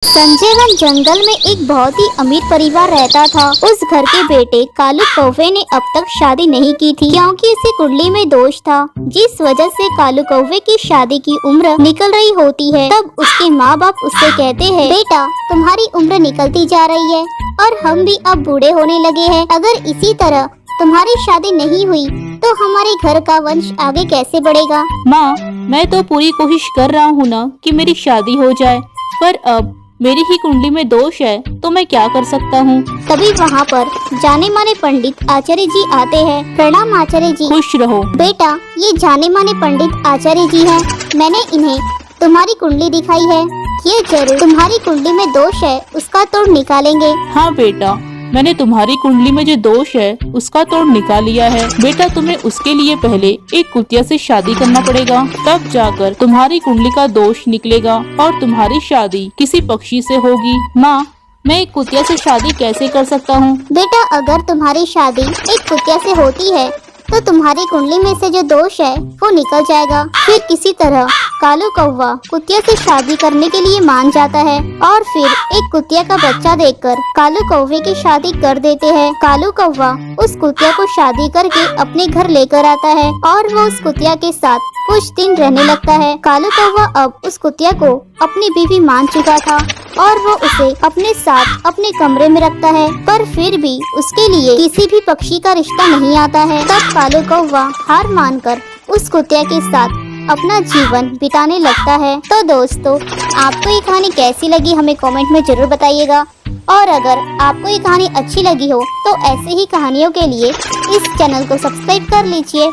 संजयवन जंगल में एक बहुत ही अमीर परिवार रहता था। उस घर के बेटे कालू कौवे ने अब तक शादी नहीं की थी क्योंकि इसे कुंडली में दोष था, जिस वजह से कालू कौवे की शादी की उम्र निकल रही होती है। तब उसके माँ बाप उससे कहते हैं, बेटा तुम्हारी उम्र निकलती जा रही है और हम भी अब बूढ़े होने लगे हैं। अगर इसी तरह तुम्हारी शादी नहीं हुई तो हमारे घर का वंश आगे कैसे बढ़ेगा। माँ, मैं तो पूरी कोशिश कर रहा हूँ ना कि मेरी शादी हो जाए, पर अब मेरी ही कुंडली में दोष है तो मैं क्या कर सकता हूँ। तभी वहाँ पर जाने माने पंडित आचार्य जी आते हैं। प्रणाम आचार्य जी। खुश रहो बेटा, ये जाने माने पंडित आचार्य जी हैं। मैंने इन्हें तुम्हारी कुंडली दिखाई है। ये जरूर तुम्हारी कुंडली में दोष है उसका तोड़ निकालेंगे। हाँ बेटा, मैंने तुम्हारी कुंडली में जो दोष है उसका तोड़ निकाल लिया है। बेटा, तुम्हें उसके लिए पहले एक कुतिया से शादी करना पड़ेगा, तब जाकर तुम्हारी कुंडली का दोष निकलेगा और तुम्हारी शादी किसी पक्षी से होगी। माँ, मैं एक कुतिया से शादी कैसे कर सकता हूँ। बेटा, अगर तुम्हारी शादी एक कुतिया से होती है तो तुम्हारी कुंडली में से जो दोष है वो निकल जाएगा। फिर किसी तरह कालू कौवा कुतिया से शादी करने के लिए मान जाता है और फिर एक कुतिया का बच्चा देखकर कालू कौवे की शादी कर देते हैं। कालू कौवा उस कुतिया को शादी करके अपने घर लेकर आता है और वो उस कुतिया के साथ कुछ दिन रहने लगता है। कालू कौवा अब उस कुतिया को अपनी बीवी मान चुका था और वो उसे अपने साथ अपने कमरे में रखता है, पर फिर भी उसके लिए किसी भी पक्षी का रिश्ता नहीं आता है। तब कालू कौवा हार मानकर उस कुतिया के साथ अपना जीवन बिताने लगता है। तो दोस्तों, आपको ये कहानी कैसी लगी हमें कमेंट में जरूर बताइएगा, और अगर आपको ये कहानी अच्छी लगी हो तो ऐसे ही कहानियों के लिए इस चैनल को सब्सक्राइब कर लीजिए।